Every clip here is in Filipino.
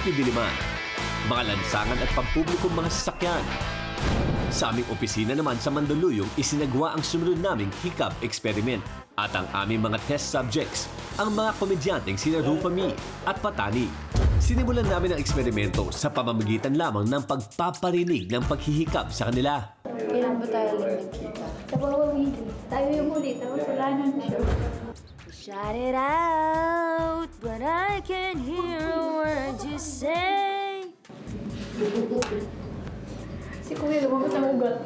City Diliman, mga lansangan at pampublikong mga sasakyan. Sa aming opisina naman sa Mandaluyong, isinagawa ang sumunod naming hiccup experiment. At ang aming mga test subjects, ang mga komedyanteng sina Rufa Mi at Patani. Sinimulan namin ang eksperimento sa pamamagitan lamang ng pagpaparinig ng paghihikap sa kanila. Kailan ba tayo lang nagkita? Sa pamamagitan. Tayo yung huli, tapos wala na siya. Shout it out, but I can't hear a word you say. Si Kuya, lumabas ang ugat.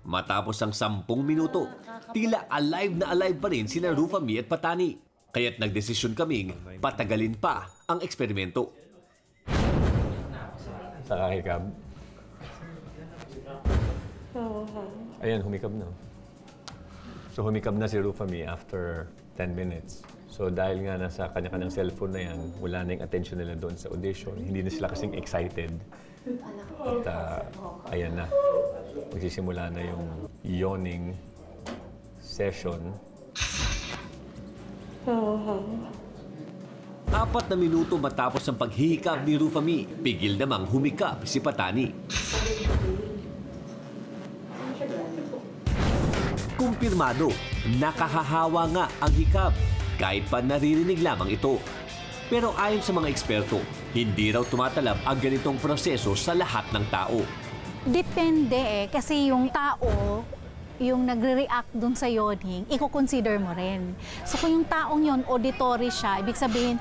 Matapos ang 10 minuto, tila alive na alive pa rin sina Rufa Mi at Patani. Kaya't nagdesisyon kaming patagalin pa ang eksperimento. Sa kakikab? Ayan, humikab na. So humikab na si Rufa Mi after 10 minutes. So dahil nga nasa kanya-kanyang cellphone na yan, wala na yung attention nila doon sa audition. Hindi na sila kasing excited. At ayan na. Magsisimula na yung yawning session. 4 na minuto matapos ang paghihikab ni Rufa Mi, pigil namang humikab si Patani. Kumpirmado, nakahahawa nga ang hikab, kahit pa naririnig lamang ito. Pero ayon sa mga eksperto, hindi raw tumatalab ang ganitong proseso sa lahat ng tao. Depende kasi yung tao, yung nagre-react dun sa yawning, i-consider mo rin. So kung yung taong yon auditory siya, ibig sabihin,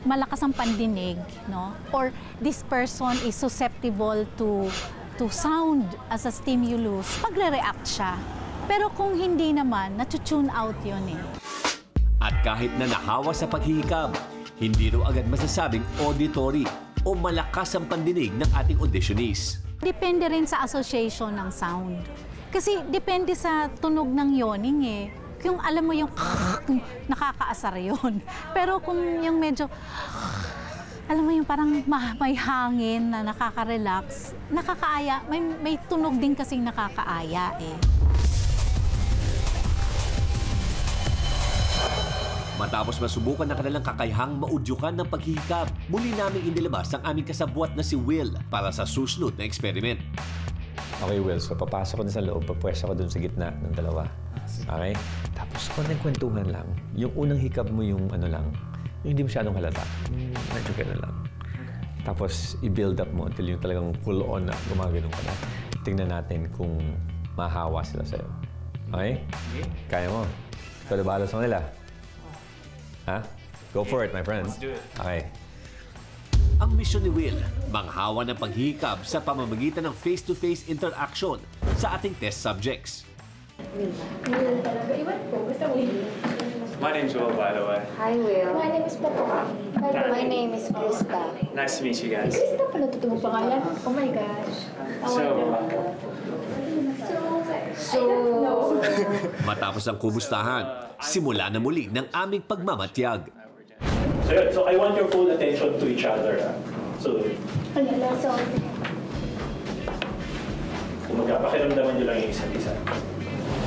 malakas ang pandinig, no? Or this person is susceptible to sound as a stimulus, magre-react siya. Pero kung hindi naman, natu-tune out yun eh. At kahit na nahawa sa paghihikab, hindi raw agad masasabing auditory o malakas ang pandinig ng ating auditionees. Depende rin sa association ng sound. Kasi depende sa tunog ng yawning eh. Kung alam mo yung nakakaasar yun. Pero kung yung medyo, alam mo yung parang may hangin na nakaka-relax, nakakaaya, may tunog din kasing nakakaaya eh. Matapos masubukan na kanilang kakayahang maudyukan ng paghihikab, muli namin inilabas ang aming kasabwat na si Will para sa susunod na experiment. Okay, Will. So, papasok ko na sa loob. Papwesto ko dun sa gitna ng dalawa. Okay? Tapos, konting kwentuhan lang. Yung unang hikab mo yung ano lang, yung hindi masyadong halata. Medyo gano'n lang. Tapos, i-build up mo until yung talagang full on na gumagano'n ka na. Tingnan natin kung mahawa sila sa'yo. Okay? Kaya mo? Ikaw na bahala sa kanila. Ha? Go for it, my friend. Let's do it. Okay. Ang misyon ni Will, manghawa ng paghihikab sa pamamagitan ng face-to-face interaction sa ating test subjects. Will talaga. Iwan ko. Basta Will. My name's Will, by the way. Hi, Will. My name is Papa. My name is Krista. Nice to meet you guys. Krista pala ito mong pangalan? Oh my gosh. Matapos ang kumustahan, simula na muli ng aming pagmamatyag. So I want your full attention to each other. So, kung magpakiramdaman nyo lang yung isa't isa.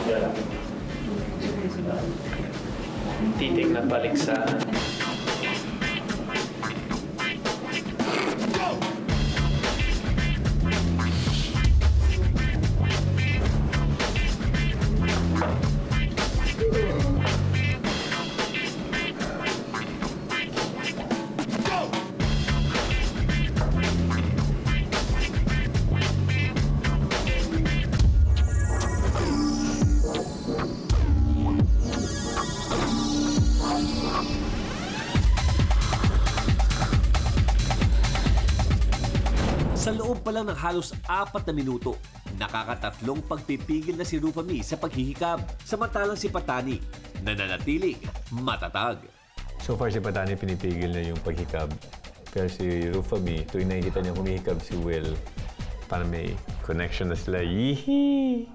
Yan lang. Titig na balik sa... Sa loob pa lang ng halos 4 na minuto, nakakatatlong pagpipigil na si Rufa Mi sa paghihikab, samantalang si Patani nananatiling matatag. So far, si Patani pinipigil na yung paghikab. Pero si Rufa Mi, tuwing nakikita niya humihikab si Will, parang may connection na sila. Yee!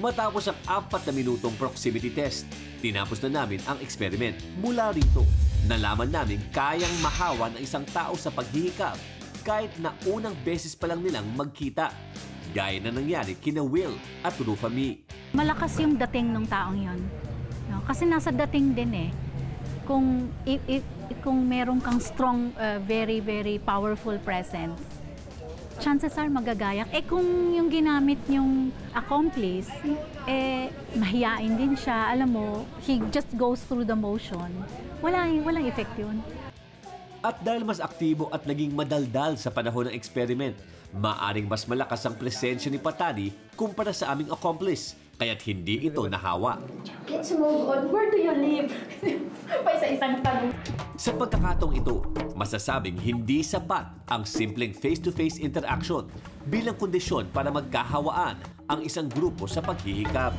Matapos ang 4 na minutong proximity test, tinapos na namin ang experiment. Mula rito, nalaman namin kayang mahawa ng isang tao sa paghihikab kahit na unang beses pa lang nilang magkita. gaya na nangyari kina Will at Rufami. Malakas yung dating ng taong yon. No? Kasi nasa dating din eh. Kung meron kang strong, very, very powerful presence, chances are magagayak. Kung yung ginamit yung accomplice, mahiyain din siya. Alam mo, he just goes through the motion. Walang effect yun. At dahil mas aktibo at naging madaldal sa panahon ng experiment, maaring mas malakas ang presensya ni Patani kumpara sa aming accomplice, kaya't hindi ito nahawa. Let's move on. Where do you live? Pa isa-isang tanong. Sa pagkakataong ito, masasabing hindi sapat ang simpleng face-to-face interaction bilang kondisyon para magkahawaan ang isang grupo sa paghihikab.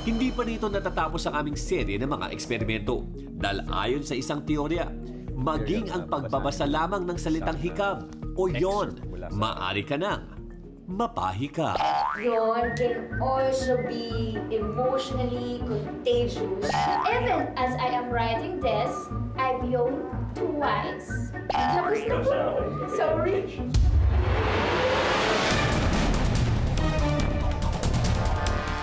Hindi pa rito natatapos ang aming serye ng mga eksperimento dahil ayon sa isang teorya, maging ang pagbabasa lamang ng salitang hikab o yon, maaari ka nang mapahikab. Yawn can also be emotionally contagious. Even as I am writing this, I've yawned twice. Tapos na po. Sorry.